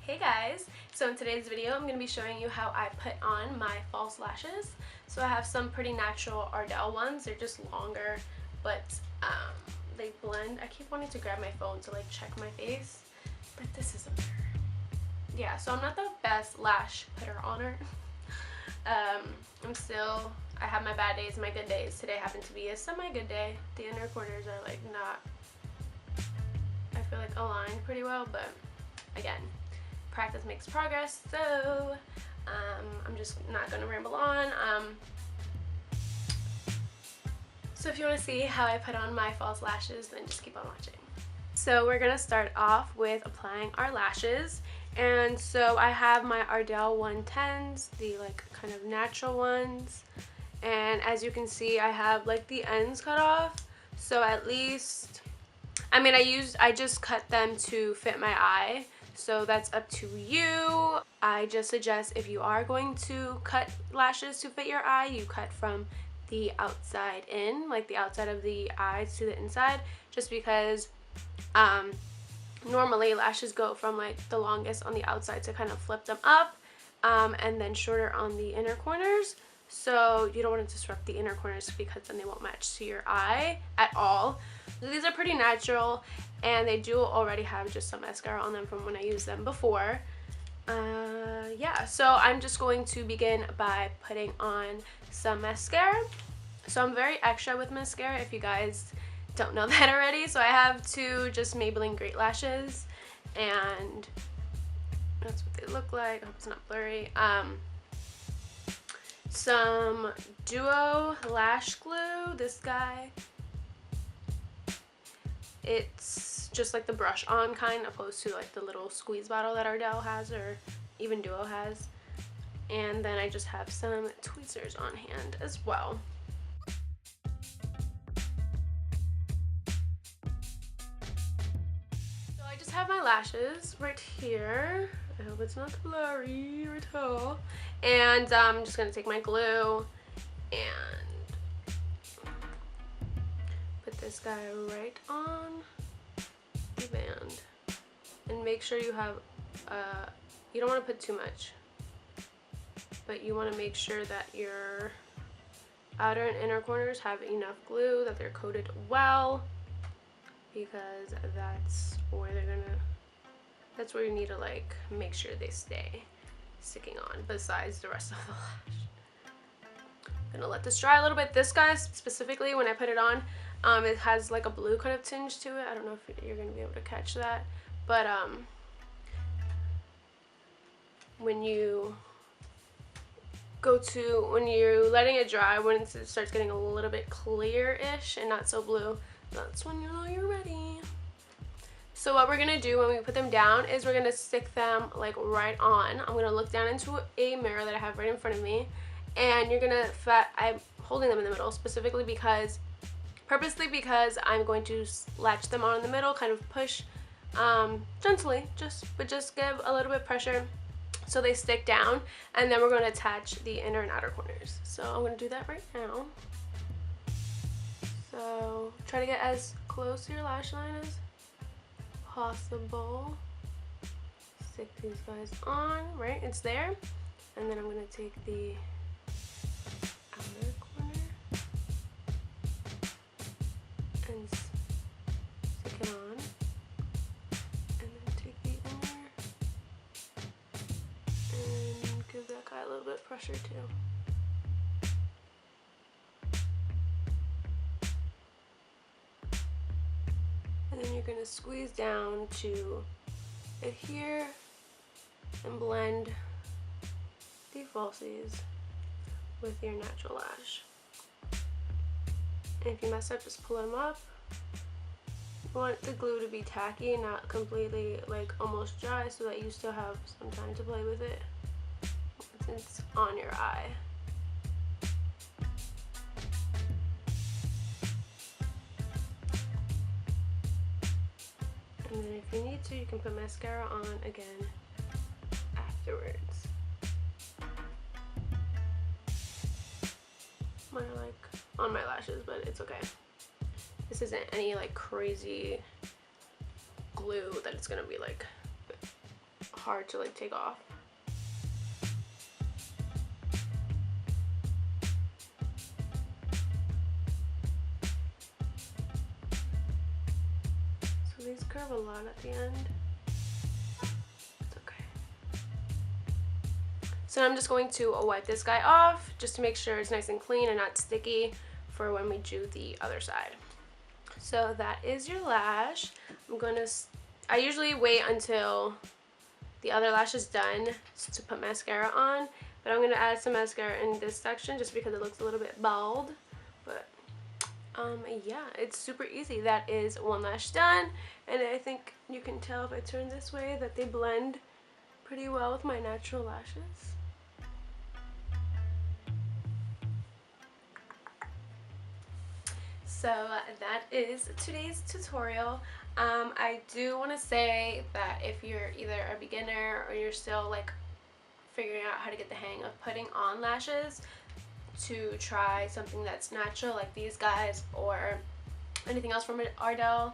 Hey guys, so in today's video I'm going to be showing you how I put on my false lashes. So I have some pretty natural Ardel ones. They're just longer, but they blend. I keep wanting to grab my phone to like check my face, but this is a mirror. Yeah, so I'm not the best lash putter oner. I have my bad days, my good days. Today happened to be a semi-good day. The inner corners are like not, I feel like aligned pretty well, but again, practice makes progress, so I'm just not going to ramble on. So if you want to see how I put on my false lashes, then just keep on watching. So we're going to start off with applying our lashes. And so I have my Ardel 110s, the like kind of natural ones. And as you can see, I have like the ends cut off. So at least, I mean, I just cut them to fit my eye. So that's up to you. I just suggest if you are going to cut lashes to fit your eye, you cut from the outside in, like the outside of the eye to the inside, just because normally lashes go from like the longest on the outside to kind of flip them up, and then shorter on the inner corners. So you don't want to disrupt the inner corners because then they won't match to your eye at all. So these are pretty natural, and they do already have just some mascara on them from when I used them before. Yeah, so I'm just going to begin by putting on some mascara. So I'm very extra with mascara if you guys don't know that already. So I have two just Maybelline Great Lashes, and that's what they look like. I hope it's not blurry. Some Duo Lash Glue, this guy. It's just like the brush on kind, opposed to like the little squeeze bottle that Ardel has, or even Duo has. And then I just have some tweezers on hand as well. So I just have my lashes right here. I hope it's not blurry at all. And I'm just going to take my glue and put this guy right on the band. And make sure you have, you don't want to put too much, but you want to make sure that your outer and inner corners have enough glue, that they're coated well, because that's where that's where you need to like make sure they stay sticking on, besides the rest of the lash. I'm gonna let this dry a little bit. This guy specifically, when I put it on, it has like a blue kind of tinge to it. I don't know if you're gonna be able to catch that, but when you're letting it dry, when it starts getting a little bit clear-ish and not so blue, that's when you know you're ready. So what we're gonna do when we put them down is we're gonna stick them like right on. I'm gonna look down into a mirror that I have right in front of me, and you're gonna I'm holding them in the middle purposely because I'm going to latch them on in the middle, kind of push gently, just give a little bit of pressure so they stick down, and then we're going to attach the inner and outer corners. So I'm going to do that right now. So try to get as close to your lash line as possible. Stick these guys on, right? It's there. And then I'm going to take the outer corner and stick it on. And then take the inner and give that guy a little bit of pressure too. And then you're going to squeeze down to adhere and blend the falsies with your natural lash. And if you mess up, just pull them up. You want the glue to be tacky, not completely like almost dry, so that you still have some time to play with it once it's on your eye. And then if you need to, you can put mascara on again afterwards. Mine are like on my lashes, but it's okay. This isn't any like crazy glue that it's gonna be like hard to like take off. So these curve a lot at the end. It's okay. So I'm just going to wipe this guy off just to make sure it's nice and clean and not sticky for when we do the other side. So that is your lash. I usually wait until the other lash is done to put mascara on, but I'm gonna add some mascara in this section just because it looks a little bit bald. But yeah, it's super easy. That is one lash done, and I think you can tell if I turn this way that they blend pretty well with my natural lashes. So that is today's tutorial. I do want to say that if you're either a beginner or you're still like figuring out how to get the hang of putting on lashes, to try something that's natural like these guys or anything else from Ardel,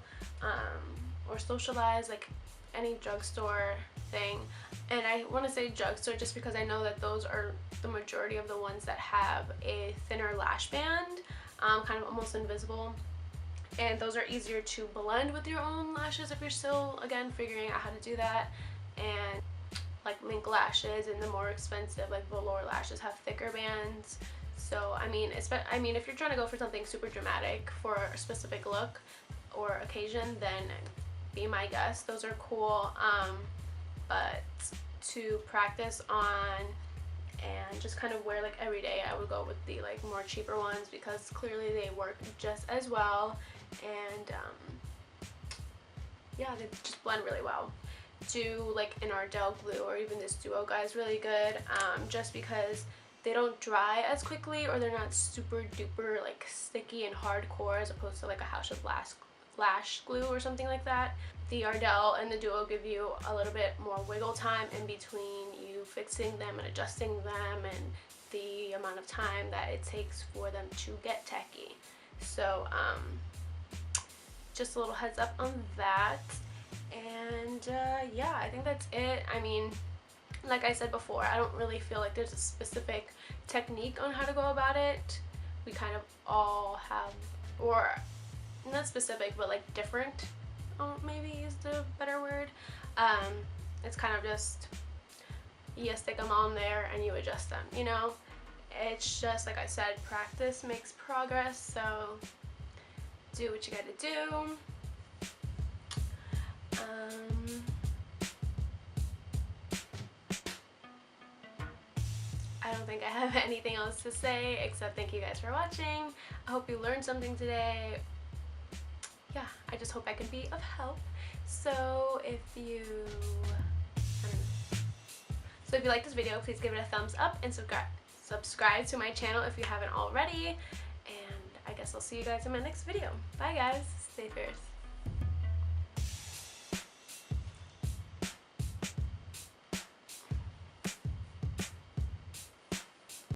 or Socialize, like any drugstore thing. And I want to say drugstore just because I know that those are the majority of the ones that have a thinner lash band, kind of almost invisible, and those are easier to blend with your own lashes if you're still, again, figuring out how to do that. And like mink lashes and the more expensive like velour lashes have thicker bands. So I mean if you're trying to go for something super dramatic for a specific look or occasion, then be my guest. Those are cool, but to practice on and just kind of wear like every day, I would go with the like more cheaper ones because clearly they work just as well, and yeah, they just blend really well. Do like an Ardel glue or even this duo guy is really good, just because they don't dry as quickly, or they're not super duper like sticky and hardcore as opposed to like a House of Lash Glue or something like that. The Ardel and the duo give you a little bit more wiggle time in between you fixing them and adjusting them, and the amount of time that it takes for them to get tacky. So just a little heads up on that. And yeah, I think that's it. I mean, like I said before, I don't really feel like there's a specific technique on how to go about it. We kind of all have, or not specific, but like different, maybe is the better word. It's kind of just, you stick them on there and you adjust them, you know? It's just, like I said, practice makes progress, so do what you gotta do. I don't think I have anything else to say except thank you guys for watching. I hope you learned something today. Yeah, I just hope I can be of help. So if you like this video, please give it a thumbs up and subscribe to my channel if you haven't already. And I guess I'll see you guys in my next video. Bye guys, stay fierce.